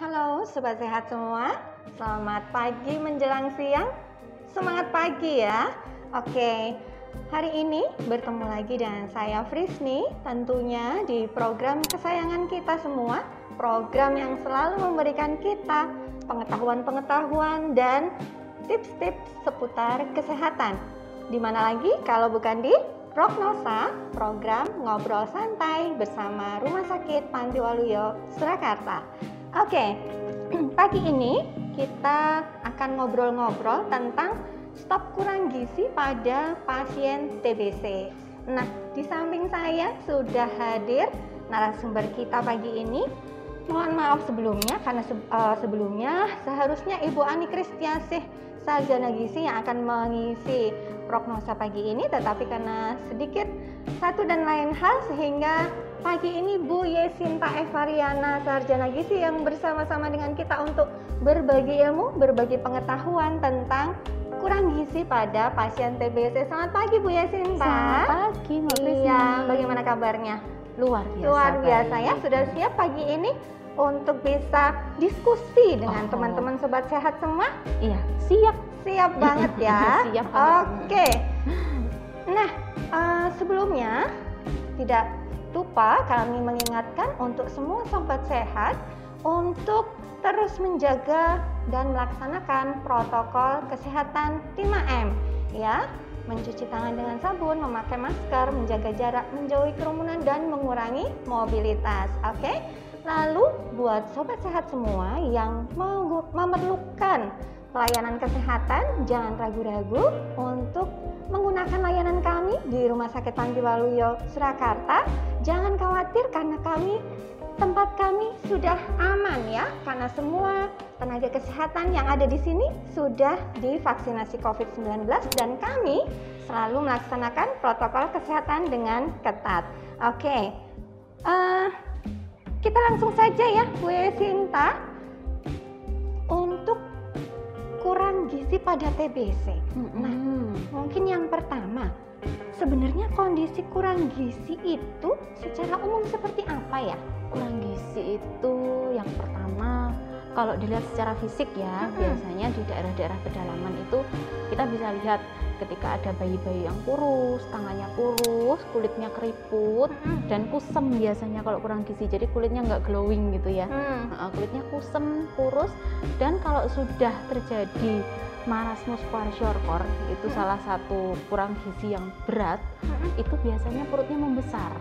Halo Sobat Sehat semua, selamat pagi menjelang siang. Semangat pagi ya. Oke, hari ini bertemu lagi dengan saya Frisni, tentunya di program kesayangan kita semua, program yang selalu memberikan kita pengetahuan-pengetahuan dan tips-tips seputar kesehatan. Di mana lagi kalau bukan di Prognosa, program ngobrol santai bersama Rumah Sakit Panti Waluyo, Surakarta. Oke, pagi ini kita akan ngobrol-ngobrol tentang stop kurang gizi pada pasien TBC. Nah, di samping saya sudah hadir narasumber kita pagi ini. Mohon maaf sebelumnya, karena sebelumnya seharusnya Ibu Ani Kristiasih, sarjana gizi yang akan mengisi prognosa pagi ini, tetapi karena sedikit satu dan lain hal sehingga pagi ini Bu Yesinta Evariana, sarjana gizi yang bersama-sama dengan kita untuk berbagi ilmu, berbagi pengetahuan tentang kurang gizi pada pasien TBC. Selamat pagi Bu Yesinta. Selamat pagi Mbak Frisni. Iya, bagaimana kabarnya? Luar biasa. Luar biasa ya, sudah siap pagi ini untuk bisa diskusi dengan teman-teman Sobat Sehat semua? Iya, siap. Siap banget ya. Siap banget. Oke. Nah, sebelumnya tidak lupa kami mengingatkan untuk semua Sobat Sehat untuk terus menjaga dan melaksanakan protokol kesehatan 5M ya. Mencuci tangan dengan sabun, memakai masker, menjaga jarak, menjauhi kerumunan dan mengurangi mobilitas. Oke? Lalu buat Sobat Sehat semua yang memerlukan pelayanan kesehatan, jangan ragu-ragu untuk menggunakan layanan kami di Rumah Sakit Panti Waluyo, Surakarta. Jangan khawatir karena tempat kami sudah aman ya, karena semua tenaga kesehatan yang ada di sini sudah divaksinasi COVID-19 dan kami selalu melaksanakan protokol kesehatan dengan ketat. Oke, kita langsung saja ya Bu Yesinta untuk kurang gizi pada TBC. Nah, mungkin yang pertama, sebenarnya kondisi kurang gizi itu secara umum seperti apa ya? Kurang gizi itu yang pertama, kalau dilihat secara fisik ya, biasanya di daerah-daerah pedalaman itu kita bisa lihat ketika ada bayi-bayi yang kurus, tangannya kurus, kulitnya keriput dan kusem biasanya kalau kurang gizi. Jadi kulitnya nggak glowing gitu ya. Kulitnya kusem, kurus, dan kalau sudah terjadi marasmus kwashiorkor, itu salah satu kurang gizi yang berat, itu biasanya perutnya membesar.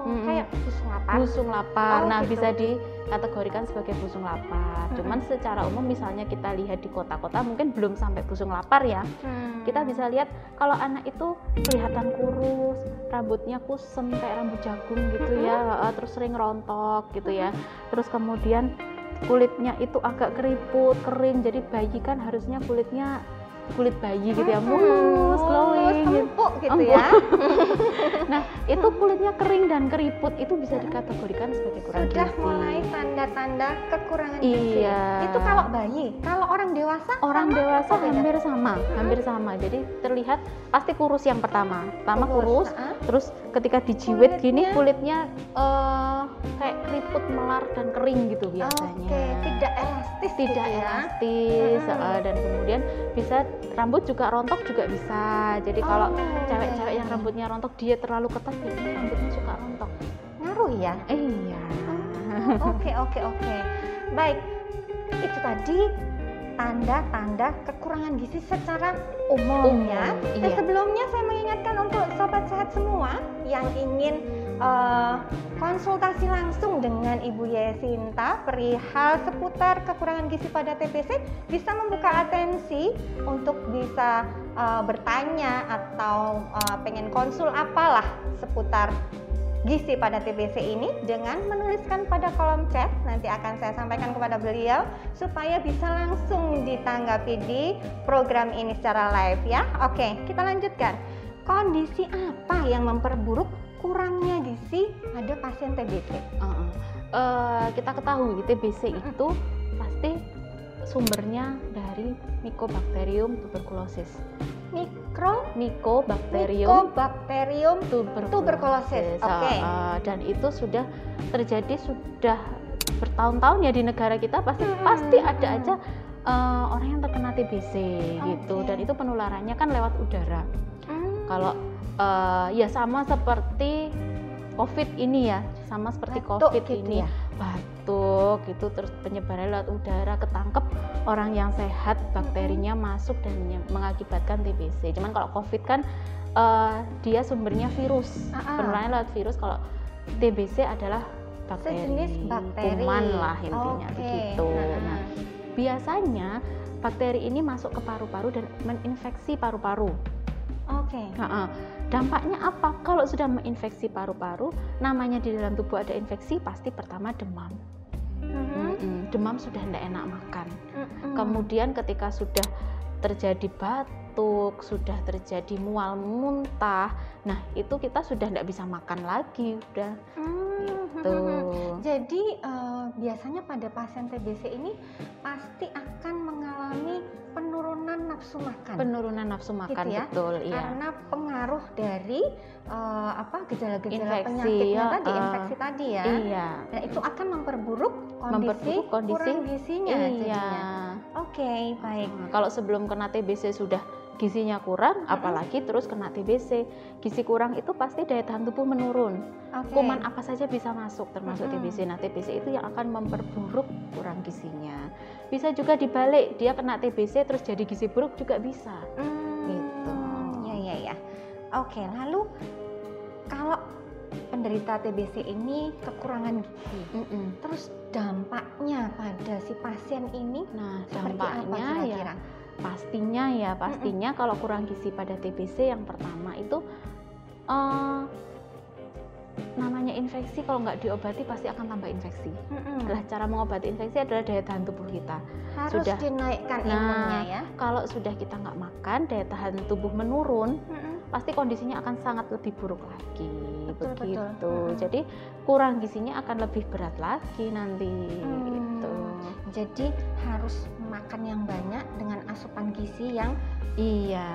Kayak busung lapar. Busung lapar. Nah, gitu. bisa dikategorikan sebagai busung lapar. Cuman secara umum misalnya kita lihat di kota-kota mungkin belum sampai busung lapar ya. Kita bisa lihat kalau anak itu kelihatan kurus, rambutnya kusem kayak rambut jagung gitu ya, terus sering rontok gitu ya. Terus kemudian kulitnya itu agak keriput, kering. Jadi bayi kan harusnya kulit bayi gitu ya, mulus, glowing, empuk gitu ya. Nah, itu kulitnya kering dan keriput, itu bisa dikategorikan sebagai kurang gizi. Sudah mulai tanda-tanda kekurangan gizi. Iya. Itu kalau bayi, kalau orang dewasa? Orang dewasa beda? hampir sama. Jadi terlihat pasti kurus yang pertama. Kurus, terus ketika dijiwit gini kulitnya kayak keriput, melar dan kering gitu biasanya. Oke, tidak elastis. Tidak gitu ya. elastis, dan kemudian bisa rambut juga rontok juga bisa. Jadi kalau cewek-cewek yang rambutnya rontok dia terlalu ketat biasanya rambutnya suka rontok. Ngaruh ya? Iya. Oke. Baik, itu tadi tanda-tanda kekurangan gizi secara umum ya. Dan Iya. sebelumnya saya mengingatkan untuk Sobat Sehat semua yang ingin konsultasi langsung dengan Ibu Yesinta perihal seputar kekurangan gizi pada TBC, bisa membuka atensi untuk bisa bertanya atau pengen konsul apalah seputar gizi pada TBC ini dengan menuliskan pada kolom chat. Nanti akan saya sampaikan kepada beliau supaya bisa langsung ditanggapi di program ini secara live ya. Oke, kita lanjutkan. Kondisi apa yang memperburuk kurangnya gizi pada pasien TBC? Kita ketahui TBC itu pasti sumbernya dari Mycobacterium tuberculosis. Mycobacterium tuberculosis. Oke. Dan itu sudah terjadi bertahun-tahun ya di negara kita pasti ada aja orang yang terkena TBC gitu, dan itu penularannya kan lewat udara. Kalau ya sama seperti COVID ini ya, sama seperti batuk COVID gitu ini ya? Batuk gitu, terus penyebarannya lewat udara, ketangkep orang yang sehat, bakterinya masuk dan mengakibatkan TBC. Cuman kalau COVID kan dia sumbernya virus, penularannya lewat virus. Kalau TBC adalah bakteri, sejenis bakteri, kuman lah intinya begitu. Nah, biasanya bakteri ini masuk ke paru-paru dan menginfeksi paru-paru. Dampaknya apa? Kalau sudah menginfeksi paru-paru, namanya di dalam tubuh ada infeksi, pasti pertama demam. Demam sudah tidak enak makan. Kemudian ketika sudah terjadi batuk, sudah terjadi mual muntah, nah itu kita sudah tidak bisa makan lagi, udah. Gitu. Jadi biasanya pada pasien TBC ini pasti akan mengalami penurunan nafsu makan. Penurunan nafsu makan, gitu ya? Betul, iya. Karena pengaruh dari gejala-gejala Infeksi, penyakitnya tadi, infeksi tadi ya. Iya. Nah, itu akan memperburuk kondisi kurang gizinya jadinya. Oke, baik. Kalau sebelum kena TBC sudah gizinya kurang, apalagi terus kena TBC. Gizi kurang itu pasti daya tahan tubuh menurun. Kuman apa saja bisa masuk, termasuk TBC. Nah, TBC itu yang akan memperburuk kurang gizinya. Bisa juga dibalik, dia kena TBC terus jadi gizi buruk juga bisa. Gitu. Ya. Oke, lalu kalau penderita TBC ini kekurangan gizi, terus dampaknya pada si pasien ini, nah seperti dampaknya apa kira-kira? Pastinya kalau kurang gizi pada TBC, yang pertama itu namanya infeksi, kalau nggak diobati pasti akan tambah infeksi. Cara mengobati infeksi adalah daya tahan tubuh kita. Harus dinaikkan imunnya ya. Kalau sudah kita nggak makan, daya tahan tubuh menurun, pasti kondisinya akan sangat lebih buruk lagi. Betul. Jadi kurang gizinya akan lebih berat lagi nanti. Gitu. Jadi harus makan yang banyak dengan asupan gizi yang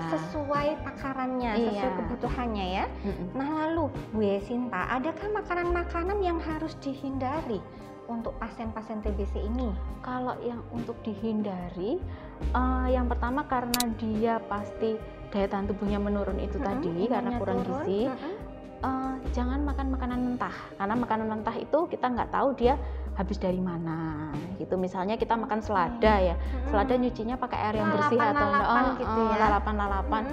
sesuai takarannya, sesuai kebutuhannya ya. Nah, lalu Bu Yesinta, adakah makanan-makanan yang harus dihindari untuk pasien-pasien TBC ini? Kalau yang untuk dihindari, yang pertama karena dia pasti daya tahan tubuhnya menurun itu tadi, karena kurang gizi. Jangan makan makanan mentah, karena makanan mentah itu kita nggak tahu dia habis dari mana gitu. Misalnya kita makan selada ya, selada nyucinya pakai air yang bersih atau enggak, gitu ya? lalapan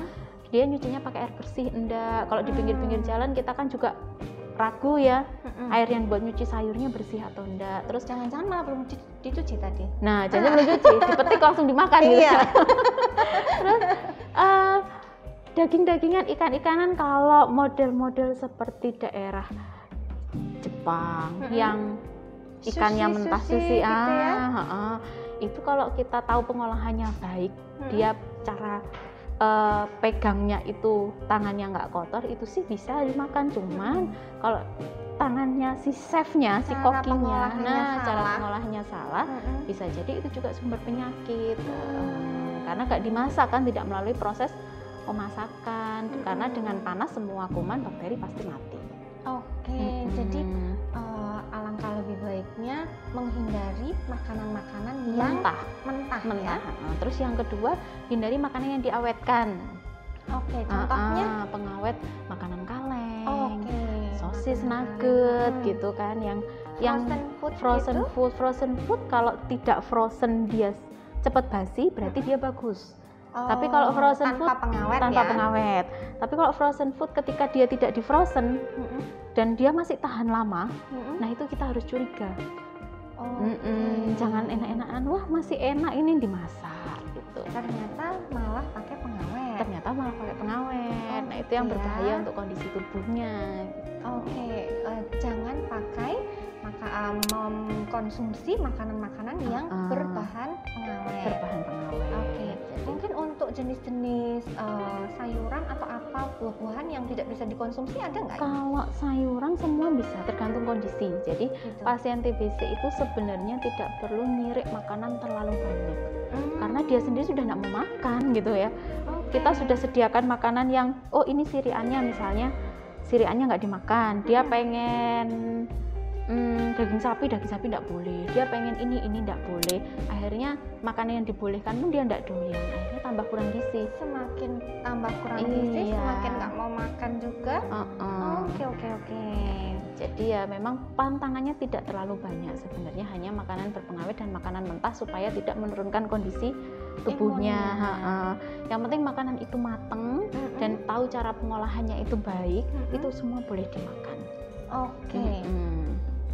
dia nyucinya pakai air bersih enggak. Kalau di pinggir-pinggir jalan kita kan juga ragu ya, air yang buat nyuci sayurnya bersih atau enggak. Terus jangan-jangan malah belum dicuci tadi. Nah, jangan belum dicuci, dipetik langsung dimakan gitu. Terus daging-dagingan, ikan-ikanan, kalau model-model seperti daerah Jepang yang ikannya mentah sushi gitu ya? Itu kalau kita tahu pengolahannya baik, dia cara pegangnya itu tangannya nggak kotor, itu sih bisa dimakan. Cuman kalau tangannya si chefnya, si kokinya, cara pengolahannya salah, bisa jadi itu juga sumber penyakit. Karena nggak dimasak kan, tidak melalui proses pemasakan. Karena dengan panas semua kuman bakteri pasti mati. Jadi alangkah lebih baiknya menghindari makanan-makanan yang mentah. Ya? Terus yang kedua, hindari makanan yang diawetkan. Contohnya pengawet makanan kaleng, sosis, nugget gitu kan, yang frozen food kalau tidak frozen dia cepat basi, berarti dia bagus. Tapi kalau frozen food tanpa pengawet. Tapi kalau frozen food ketika dia tidak di frozen dan dia masih tahan lama, nah itu kita harus curiga. Jangan enak-enakan, wah masih enak ini dimasak gitu. Ternyata malah pakai pengawet. Nah itu yang berbahaya untuk kondisi tubuhnya. Jangan pakai mengkonsumsi makanan-makanan yang berbahan pengawet. Mungkin untuk jenis-jenis sayuran atau apa buah-buahan yang tidak bisa dikonsumsi ada nggak? Kalau sayuran semua bisa, tergantung kondisi. Jadi pasien TBC itu sebenarnya tidak perlu nyirik makanan terlalu banyak, karena dia sendiri sudah tidak mau makan gitu ya. Kita sudah sediakan makanan yang ini siriannya, misalnya siriannya nggak dimakan, dia pengen daging sapi tidak boleh, dia pengen ini tidak boleh, akhirnya makanan yang dibolehkan pun dia tidak doyan, akhirnya tambah kurang gizi. Semakin tambah kurang gizi, Iya. semakin nggak mau makan juga. Oke. Jadi ya memang pantangannya tidak terlalu banyak sebenarnya, hanya makanan berpengawet dan makanan mentah supaya tidak menurunkan kondisi tubuhnya. Yang penting makanan itu mateng dan tahu cara pengolahannya itu baik, itu semua boleh dimakan. Oke.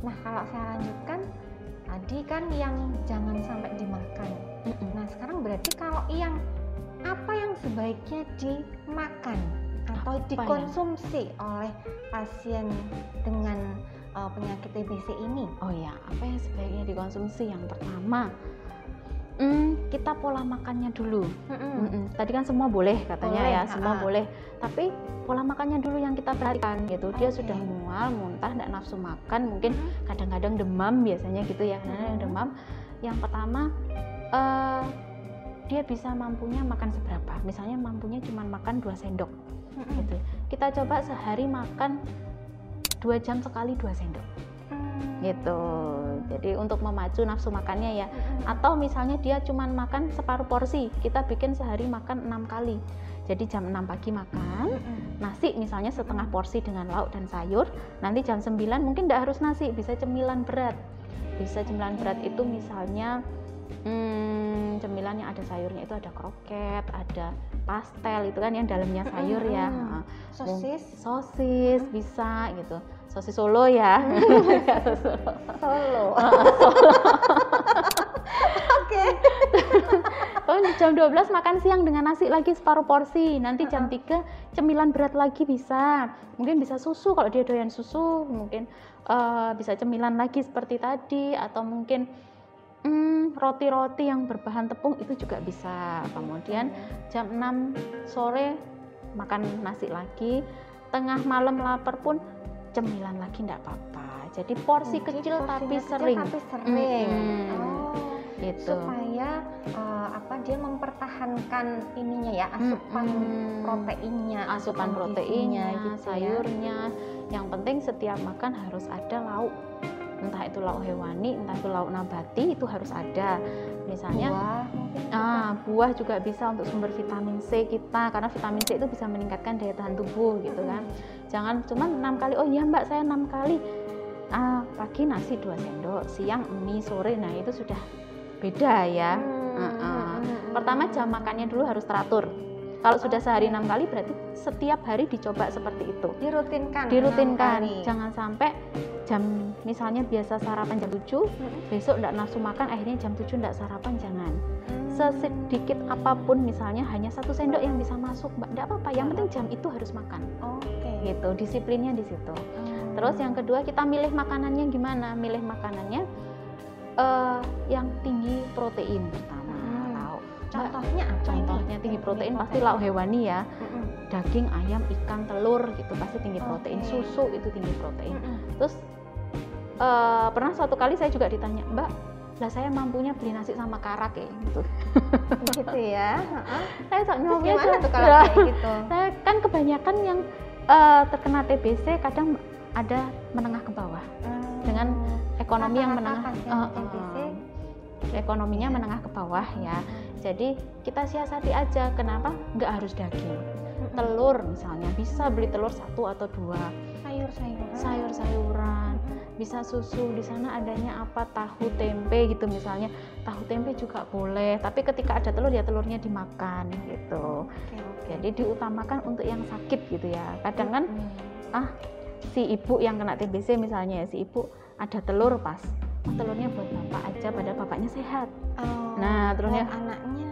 Nah, kalau saya lanjutkan, tadi kan yang jangan sampai dimakan. Nah, sekarang berarti kalau apa yang sebaiknya dimakan atau dikonsumsi oleh pasien dengan penyakit TBC ini? Oh ya, apa yang sebaiknya dikonsumsi? Yang pertama, kita pola makannya dulu. Tadi kan semua boleh katanya boleh, ya, semua boleh. Tapi pola makannya dulu yang kita perhatikan gitu. Dia sudah mual, muntah, tidak nafsu makan, mungkin kadang-kadang demam biasanya gitu ya. Yang demam, yang pertama dia bisa mampunya makan seberapa. Misalnya mampunya cuma makan 2 sendok. Gitu. Kita coba sehari makan 2 jam sekali 2 sendok. Gitu. Jadi untuk memacu nafsu makannya ya. Atau misalnya dia cuma makan separuh porsi, kita bikin sehari makan 6 kali. Jadi jam 6 pagi makan nasi misalnya setengah porsi dengan lauk dan sayur. Nanti jam 9 mungkin tidak harus nasi, bisa cemilan berat. Bisa cemilan berat itu misalnya cemilan yang ada sayurnya itu ada kroket, ada pastel, itu kan yang dalamnya sayur ya. Sosis bisa gitu. Sosis Solo ya. Solo. Oke. Jam 12 makan siang dengan nasi lagi separuh porsi. Nanti jam 3 cemilan berat lagi bisa. Mungkin bisa susu kalau dia doyan susu, mungkin bisa cemilan lagi seperti tadi, atau mungkin roti-roti yang berbahan tepung itu juga bisa. Kemudian jam 6 sore makan nasi lagi, tengah malam lapar pun cemilan lagi enggak apa-apa. Jadi porsi kecil tapi sering. Gitu. Supaya dia mempertahankan ininya ya, asupan proteinnya, gitu sayurnya. Yang penting setiap makan harus ada lauk. Entah itu lauk hewani, entah itu lauk nabati, itu harus ada. Misalnya buah juga bisa untuk sumber vitamin C kita, karena vitamin C itu bisa meningkatkan daya tahan tubuh gitu kan. Jangan cuma 6 kali, oh iya mbak saya 6 kali. Pagi nasi 2 sendok, siang mie, sore, nah itu sudah beda ya. Pertama jam makannya dulu harus teratur. Kalau sudah sehari 6 kali berarti setiap hari dicoba seperti itu. Dirutinkan. Jangan sampai jam misalnya biasa sarapan jam 7, besok enggak nafsu makan akhirnya jam 7 enggak sarapan, jangan. Sesedikit apapun misalnya hanya 1 sendok yang bisa masuk, Mbak, enggak apa-apa. Yang penting jam itu harus makan. Gitu, disiplinnya di situ. Terus yang kedua kita milih makanannya gimana? Milih makanannya yang tinggi protein pertama. Contohnya tinggi protein pasti lauk hewani ya. Daging, ayam, ikan, telur gitu pasti tinggi protein. Susu itu tinggi protein. Terus pernah suatu kali saya juga ditanya, Mbak, lah saya mampunya beli nasi sama karak ya gitu. Gitu ya. Saya tak nyobanya gimana tuh kalau kayak gitu? Saya kan kebanyakan yang terkena TBC kadang ada menengah ke bawah. Dengan ekonomi yang menengah, ekonominya menengah ke bawah ya. Jadi kita siasati aja, kenapa nggak harus daging, telur misalnya bisa beli telur 1 atau 2, sayur-sayuran, bisa susu, di sana adanya apa, tahu tempe gitu misalnya, tahu tempe juga boleh, tapi ketika ada telur ya telurnya dimakan gitu. Jadi diutamakan untuk yang sakit gitu ya. Kadang kan si ibu yang kena TBC misalnya ya, si ibu ada telur pas, telurnya buat bapak aja padahal bapaknya sehat. Nah, telurnya buat anaknya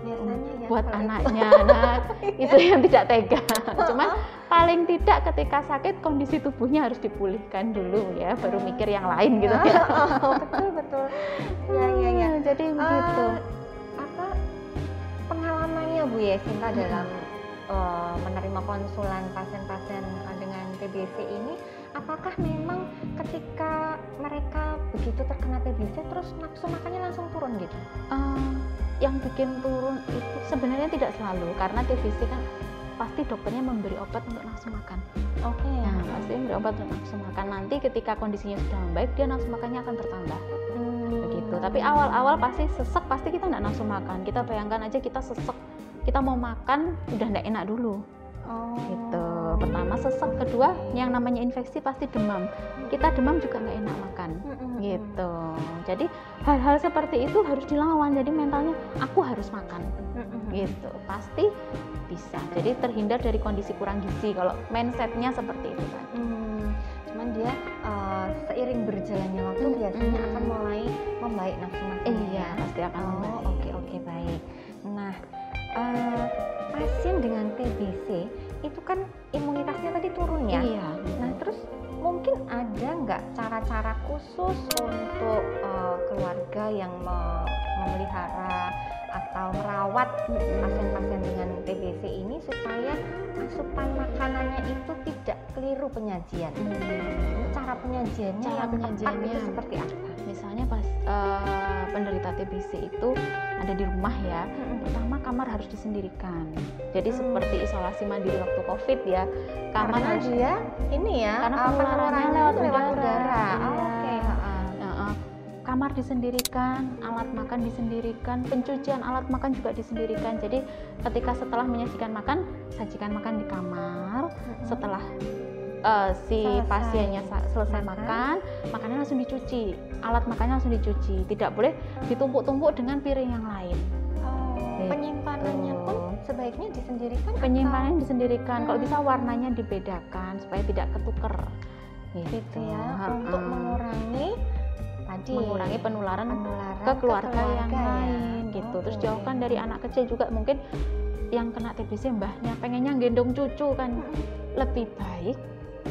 biasanya ya. Buat anaknya. Nah, itu yang tidak tega. Cuman paling tidak ketika sakit kondisi tubuhnya harus dipulihkan dulu ya, baru mikir yang lain gitu ya. Betul. Ya. Jadi begitu. Apa pengalamannya Bu Yesinta dalam menerima konsulan pasien-pasien dengan TBC ini, apakah memang ketika mereka begitu terkena TBC terus nafsu makannya langsung turun gitu? Yang bikin turun itu sebenarnya tidak selalu, karena TBC kan pasti dokternya memberi obat untuk nafsu makan. Oke. Nah, pasti memberi obat untuk nafsu makan. Nanti ketika kondisinya sudah membaik, dia nafsu makannya akan bertambah. Begitu. Tapi awal-awal pasti sesek, pasti kita nggak nafsu makan. Kita bayangkan aja kita sesek, kita mau makan udah nggak enak dulu. Gitu. Pertama sesek, kedua yang namanya infeksi pasti demam. Kita demam juga nggak enak makan. Gitu. Jadi hal-hal seperti itu harus dilawan. Jadi mentalnya aku harus makan. Gitu. Pasti bisa. Jadi terhindar dari kondisi kurang gizi kalau mindsetnya seperti itu tadi. Cuman dia seiring berjalannya waktu biasanya akan mulai membaik nafsu makan. Iya, pasti akan membaik. Oke, baik. Nah, pasien dengan TBC itu kan imunitasnya tadi turun ya? Iya. Nah, terus mungkin ada nggak cara-cara khusus untuk keluarga yang memelihara atau merawat pasien-pasien dengan TBC ini supaya asupan makanannya itu tidak keliru penyajian? Cara penyajiannya yang tepat itu seperti apa? Misalnya pas penderita TBC itu ada di rumah ya, pertama kamar harus disendirikan. Jadi seperti isolasi mandiri waktu COVID ya, kamar karena harus dia ini ya, karena penularannya lewat udara. Oke. Kamar disendirikan, alat makan disendirikan, pencucian alat makan juga disendirikan. Jadi ketika setelah menyajikan makan, sajikan makan di kamar. Setelah pasiennya selesai makan, makannya langsung dicuci, alat makannya langsung dicuci. Tidak boleh ditumpuk-tumpuk dengan piring yang lain. Penyimpanannya pun sebaiknya disendirikan. Penyimpanannya disendirikan. Kalau bisa warnanya dibedakan supaya tidak ketuker. Gitu ya, untuk mengurangi penularan ke keluarga yang lain gitu. Terus jauhkan dari anak kecil juga, mungkin yang kena TBC mbahnya pengennya gendong cucu kan, lebih baik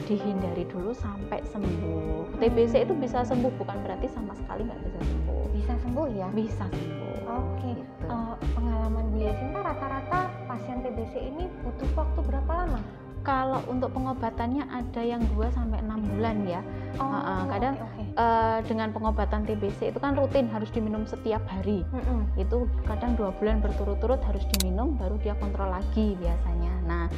dihindari dulu sampai sembuh. TBC itu bisa sembuh, bukan berarti sama sekali nggak bisa sembuh. Bisa sembuh ya? Bisa sembuh. Oke. Pengalaman Bu Yasinta, rata-rata pasien TBC ini butuh waktu berapa lama? Kalau untuk pengobatannya ada yang 2 sampai 6 bulan ya. Kadang dengan pengobatan TBC itu kan rutin, harus diminum setiap hari. Itu kadang 2 bulan berturut-turut harus diminum, baru dia kontrol lagi biasanya. Nah,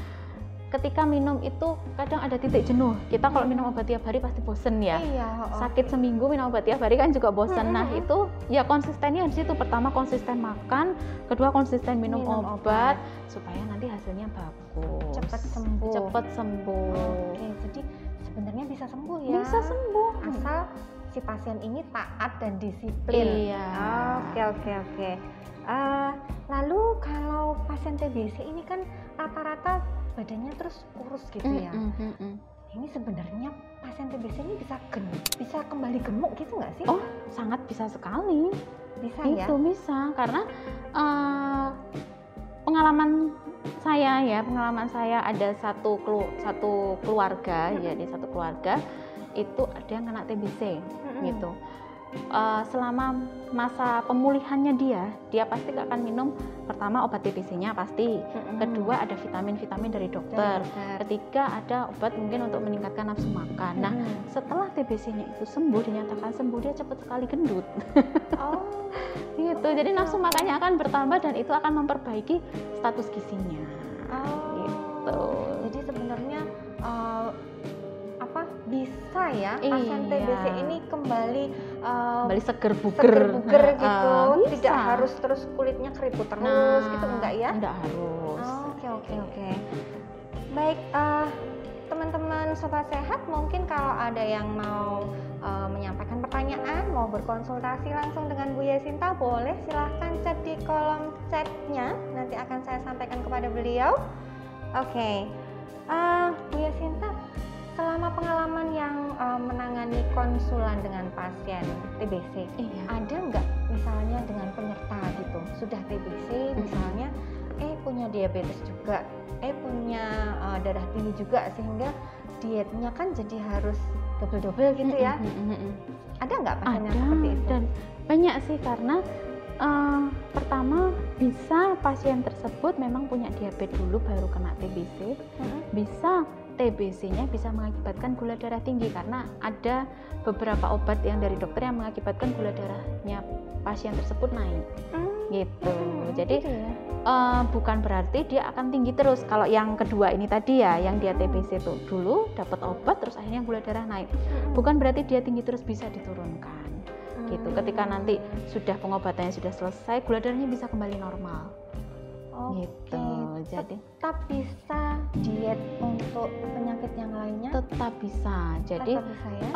ketika minum itu kadang ada titik jenuh. Kita kalau minum obat tiap hari pasti bosen ya. Sakit seminggu minum obat tiap hari kan juga bosen. Nah, itu ya konsistennya di situ. Pertama konsisten makan, kedua konsisten minum obat supaya nanti hasilnya bagus. Cepat sembuh. Oke, jadi sebenarnya bisa sembuh ya. Bisa sembuh asal si pasien ini taat dan disiplin. Iya. Oke. Lalu kalau pasien TBC ini kan rata-rata badannya terus kurus gitu ya. Ini sebenarnya pasien TBC ini bisa kembali gemuk gitu nggak sih? Oh, sangat bisa sekali. Bisa ya? Itu bisa, karena pengalaman saya ada satu keluarga, jadi satu keluarga itu ada yang kena TBC gitu. Selama masa pemulihannya dia pasti akan minum, pertama obat TBC-nya pasti, kedua ada vitamin-vitamin dari dokter, ketiga ada obat mungkin untuk meningkatkan nafsu makan. Nah, setelah TBC-nya itu sembuh, dinyatakan sembuh, dia cepat sekali gendut. Gitu. Jadi nafsu makannya akan bertambah dan itu akan memperbaiki status gizinya. Gitu. Jadi sebenarnya bisa ya pasien TBC ini kembali seger buger gitu, tidak harus terus kulitnya keriput terus gitu, enggak ya? Enggak harus. Oke. Baik, teman-teman Sobat Sehat, mungkin kalau ada yang mau menyampaikan pertanyaan, mau berkonsultasi langsung dengan Bu Yasinta, boleh silahkan chat di kolom chatnya, nanti akan saya sampaikan kepada beliau. Oke. Bu Yasinta, selama pengalaman yang menangani konsulan dengan pasien TBC, ada nggak misalnya dengan penyerta gitu, sudah TBC misalnya, punya diabetes juga, punya darah tinggi juga, sehingga dietnya kan jadi harus double-double gitu ya? Ada nggak pasien yang seperti itu? Dan banyak sih, karena pertama bisa pasien tersebut memang punya diabetes dulu baru kena TBC, bisa TBC-nya bisa mengakibatkan gula darah tinggi karena ada beberapa obat yang dari dokter yang mengakibatkan gula darahnya pasien tersebut naik. gitu. Jadi Gitu ya. bukan berarti dia akan tinggi terus. Kalau yang kedua ini tadi ya, yang dia TBC itu dulu dapat obat terus akhirnya gula darah naik. Bukan berarti dia tinggi terus, bisa diturunkan. Gitu. Ketika nanti sudah pengobatannya sudah selesai, gula darahnya bisa kembali normal. Gitu. Jadi tetap bisa diet untuk penyakit yang lainnya? tetap bisa. Jadi Tetap bisa ya?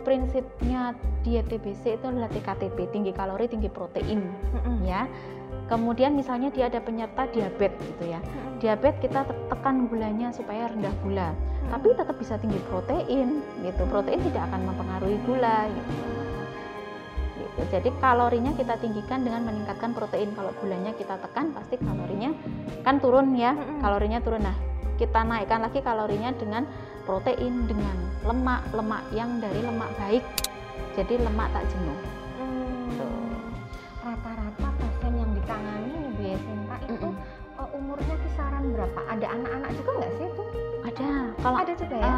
prinsipnya diet TBC itu adalah TKTP, tinggi kalori, tinggi protein, ya. Kemudian misalnya dia ada penyerta diabetes gitu ya. Diabetes kita tekan gulanya supaya rendah gula. Tapi tetap bisa tinggi protein gitu. Protein tidak akan mempengaruhi gula gitu. Jadi kalorinya kita tinggikan dengan meningkatkan protein. Kalau gulanya kita tekan, pasti kalorinya kan turun ya. Kalorinya turun. Nah, kita naikkan lagi kalorinya dengan protein, dengan lemak yang dari lemak baik. Jadi lemak tak jenuh. Rata-rata pasien yang ditangani nih Bu Yasinta itu umurnya kisaran berapa? Ada anak-anak juga nggak sih itu? Ada. Kalau Ada juga ya?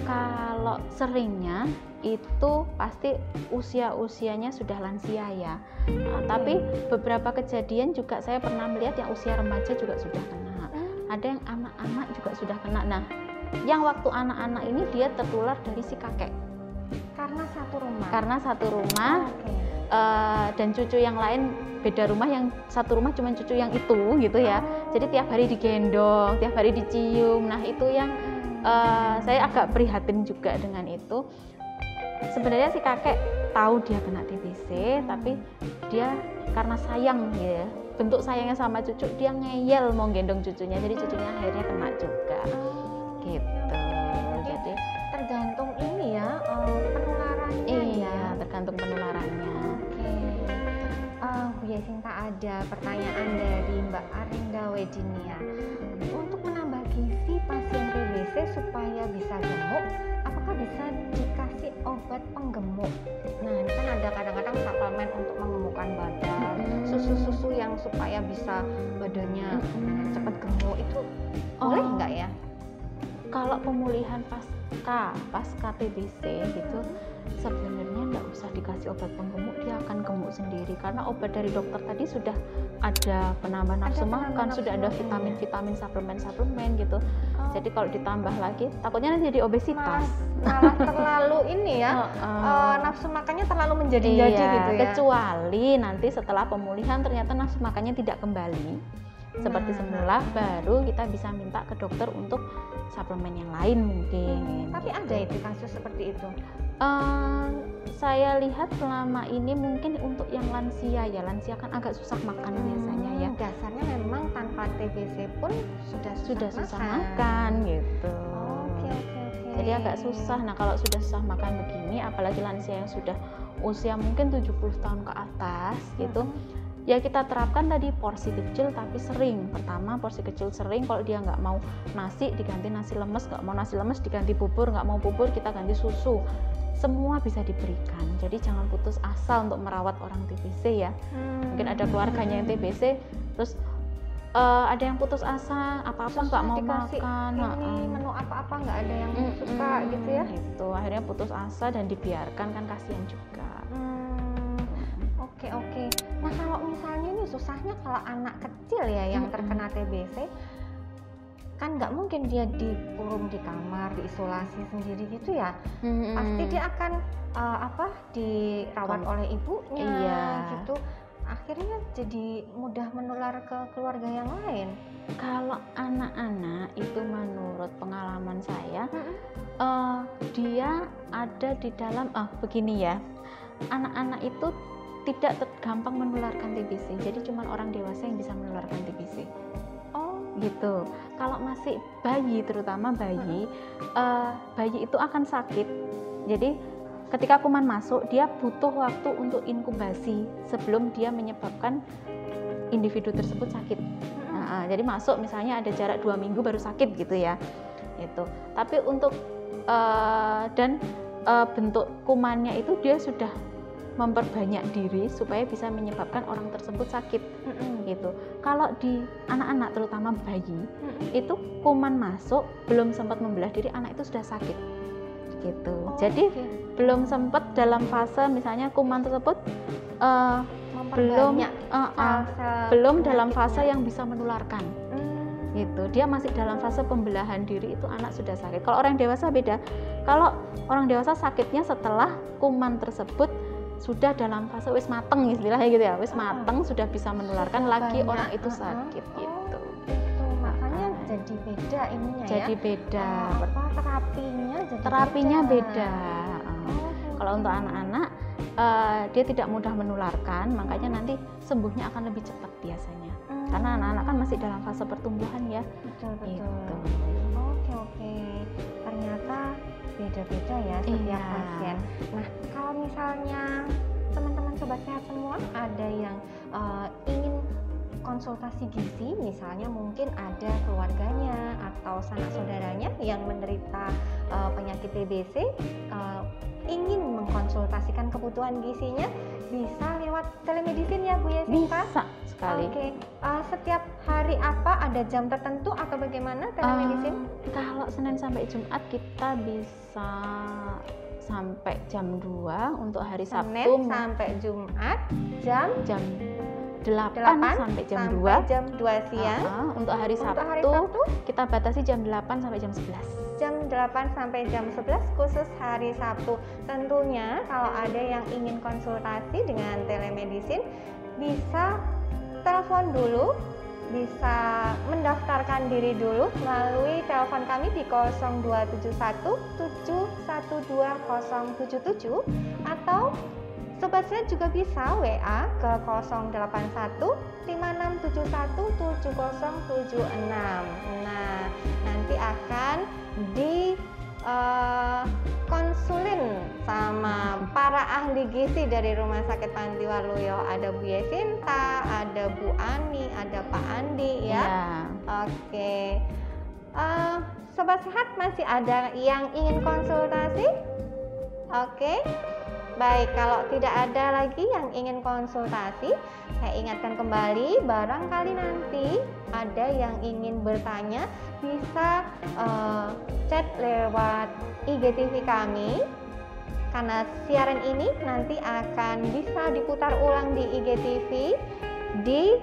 Kalau seringnya itu pasti usianya sudah lansia ya. Tapi beberapa kejadian juga saya pernah melihat yang usia remaja juga sudah kena. Ada yang anak-anak juga sudah kena. Nah, yang waktu anak-anak ini dia tertular dari si kakek. Karena satu rumah. Okay. Dan cucu yang lain beda rumah, yang satu rumah cuma cucu yang itu gitu ya. Jadi tiap hari digendong, tiap hari dicium. Nah, itu yang saya agak prihatin juga dengan itu. Sebenarnya si kakek tahu dia kena TBC, tapi dia karena sayang ya, bentuk sayangnya sama cucu, dia ngeyel mau gendong cucunya, jadi cucunya akhirnya kena juga. Gitu. Jadi tergantung ini ya, penularannya. Iya, tergantung penularannya. Bu Yasinta, ada pertanyaan dari Mbak Arinda Wedinia. Untuk menambah gizi pasien TBC supaya bisa gemuk, apakah bisa dikasih obat penggemuk? Nah, ini kan ada kadang-kadang suplemen untuk menggemukkan badan, susu-susu yang supaya bisa badannya cepat gemuk, itu boleh nggak ya? Kalau pemulihan pasca TBC gitu, sebenarnya nggak usah dikasih obat penggemuk, dia akan gemuk sendiri karena obat dari dokter tadi sudah ada penambah nafsu makan, sudah ada vitamin suplemen gitu. Jadi kalau ditambah lagi takutnya nanti jadi obesitas. Malah terlalu ini ya, nafsu makannya terlalu menjadi-jadi gitu ya. Kecuali nanti setelah pemulihan ternyata nafsu makannya tidak kembali seperti semula, baru kita bisa minta ke dokter untuk suplemen yang lain mungkin. Tapi ada itu kasus seperti itu? Saya lihat selama ini mungkin untuk yang lansia ya, lansia kan agak susah makan biasanya ya. Dasarnya memang tanpa TBC pun sudah susah makan gitu. Oke. Jadi agak susah. Nah, kalau sudah susah makan begini, apalagi lansia yang sudah usia mungkin 70 tahun ke atas gitu, ya kita terapkan tadi porsi kecil tapi sering. Pertama porsi kecil sering, kalau dia nggak mau nasi diganti nasi lemes, nggak mau nasi lemes diganti bubur, nggak mau bubur kita ganti susu. Semua bisa diberikan. Jadi jangan putus asa untuk merawat orang TBC ya. Mungkin ada keluarganya yang TBC, terus ada yang putus asa, apa-apa nggak mau makan, ini menu apa-apa nggak ada yang suka gitu ya. Itu akhirnya putus asa dan dibiarkan, kan kasihan juga. Oke. Nah, kalau misalnya ini susahnya kalau anak kecil ya yang terkena TBC, kan nggak mungkin dia dikurung di kamar, diisolasi sendiri gitu ya. Pasti dia akan dirawat oleh ibunya gitu. Akhirnya jadi mudah menular ke keluarga yang lain. Kalau anak-anak itu menurut pengalaman saya, dia ada di dalam begini ya, anak-anak itu tidak gampang menularkan TBC, jadi cuma orang dewasa yang bisa menularkan TBC. Gitu. Kalau masih bayi, terutama bayi itu akan sakit. Jadi ketika kuman masuk, dia butuh waktu untuk inkubasi sebelum dia menyebabkan individu tersebut sakit. Jadi masuk misalnya ada jarak 2 minggu baru sakit gitu ya. Itu. Tapi untuk bentuk kumannya itu dia sudah memperbanyak diri supaya bisa menyebabkan orang tersebut sakit. Gitu. Kalau di anak-anak terutama bayi, itu kuman masuk belum sempat membelah diri, anak itu sudah sakit. Gitu. Jadi belum sempat dalam fase misalnya kuman tersebut memperbanyak belum dalam fase yang bisa menularkan. Gitu, dia masih dalam fase pembelahan diri, itu anak sudah sakit. Kalau orang dewasa beda. Kalau orang dewasa sakitnya setelah kuman tersebut sudah dalam fase wis mateng, istilahnya gitu ya, wis mateng, sudah bisa menularkan lagi orang itu sakit gitu. Itu makanya jadi beda ininya ya. Jadi beda. Terapinya beda. Kalau untuk anak-anak dia tidak mudah menularkan, makanya nanti sembuhnya akan lebih cepat biasanya. Karena anak-anak kan masih dalam fase pertumbuhan ya. Betul. Gitu. Oke. Ternyata beda-beda ya setiap pasien. Nah, kalau misalnya teman-teman sobat sehat semua ada yang ingin konsultasi gizi, misalnya mungkin ada keluarganya atau sanak saudaranya yang menderita penyakit TBC, ingin mengkonsultasikan kebutuhan gizinya, bisa lewat telemedicine ya Bu Yesinta? Bisa sekali. Oke. Setiap hari apa, ada jam tertentu atau bagaimana telemedicine? Kalau Senin sampai Jumat kita bisa sampai jam 2, untuk hari Senin Sabtu sampai Jumat jam 8 sampai jam 2. Jam 2 siang. Untuk hari Sabtu kita batasi jam 8 sampai jam 11. Jam 8 sampai jam 11 khusus hari Sabtu. Tentunya kalau ada yang ingin konsultasi dengan telemedicine bisa telepon dulu, bisa mendaftarkan diri dulu melalui telepon kami di 0271 712 077 atau sobat sehat juga bisa WA ke 081 5671 7076. Nah, nanti akan di konsulin sama para ahli gizi dari Rumah Sakit Panti Waluyo. Ada Bu Yesinta, ada Bu Ani, ada Pak Andi ya. Oke. Sobat sehat masih ada yang ingin konsultasi? Oke. Baik, kalau tidak ada lagi yang ingin konsultasi, saya ingatkan kembali, barangkali nanti ada yang ingin bertanya, bisa chat lewat IGTV kami, karena siaran ini nanti akan bisa diputar ulang di IGTV di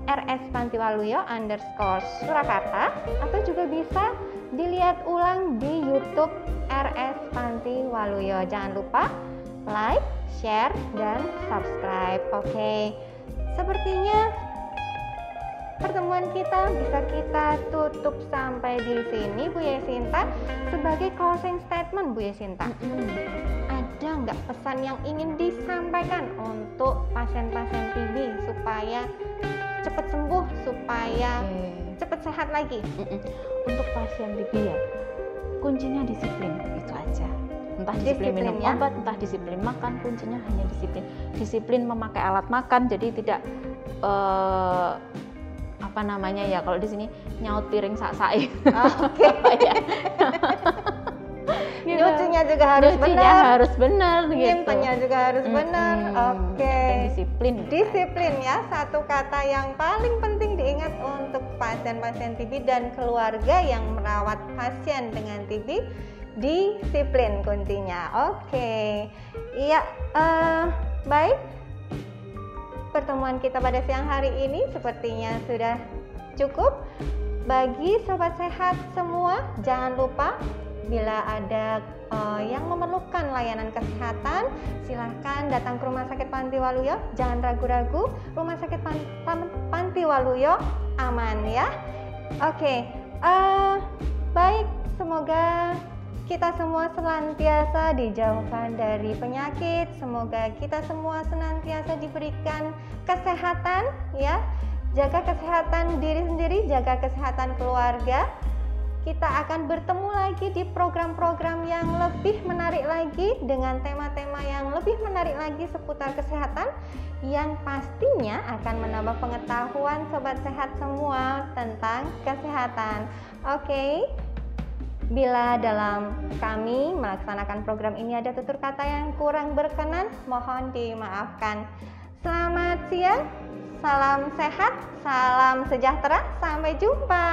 @rspantiwaluyo_Surakarta, atau juga bisa dilihat ulang di YouTube RS Panti Waluyo. Jangan lupa like, share, dan subscribe. Oke, sepertinya pertemuan kita bisa kita tutup sampai di sini, Bu Yesinta. Sebagai closing statement, Bu Yesinta, ada nggak pesan yang ingin disampaikan untuk pasien-pasien TB supaya cepat sembuh, supaya cepat sehat lagi? Untuk pasien TB ya, kuncinya disiplin, itu aja. Entah disiplin minum obat, entah disiplin makan, kuncinya hanya disiplin. Disiplin memakai alat makan, jadi tidak apa namanya ya, kalau di sini nyaut piring sak-sai. Oke. Nyucinya juga harus benar. Nyimpennya juga harus benar. Oke. Disiplin ya, satu kata yang paling penting diingat untuk pasien-pasien TB dan keluarga yang merawat pasien dengan TB. Disiplin kuncinya. Oke. Iya, baik. Pertemuan kita pada siang hari ini sepertinya sudah cukup. Bagi sobat sehat semua, jangan lupa bila ada yang memerlukan layanan kesehatan, silahkan datang ke Rumah Sakit Panti Waluyo. Jangan ragu-ragu, Rumah Sakit Panti Waluyo aman ya. Oke, baik, semoga kita semua senantiasa dijauhkan dari penyakit. Semoga kita semua senantiasa diberikan kesehatan ya. Jaga kesehatan diri sendiri, jaga kesehatan keluarga. Kita akan bertemu lagi di program-program yang lebih menarik lagi, dengan tema-tema yang lebih menarik lagi seputar kesehatan, yang pastinya akan menambah pengetahuan sobat sehat semua tentang kesehatan. Oke. Bila dalam kami melaksanakan program ini ada tutur kata yang kurang berkenan, mohon dimaafkan. Selamat siang, salam sehat, salam sejahtera, sampai jumpa.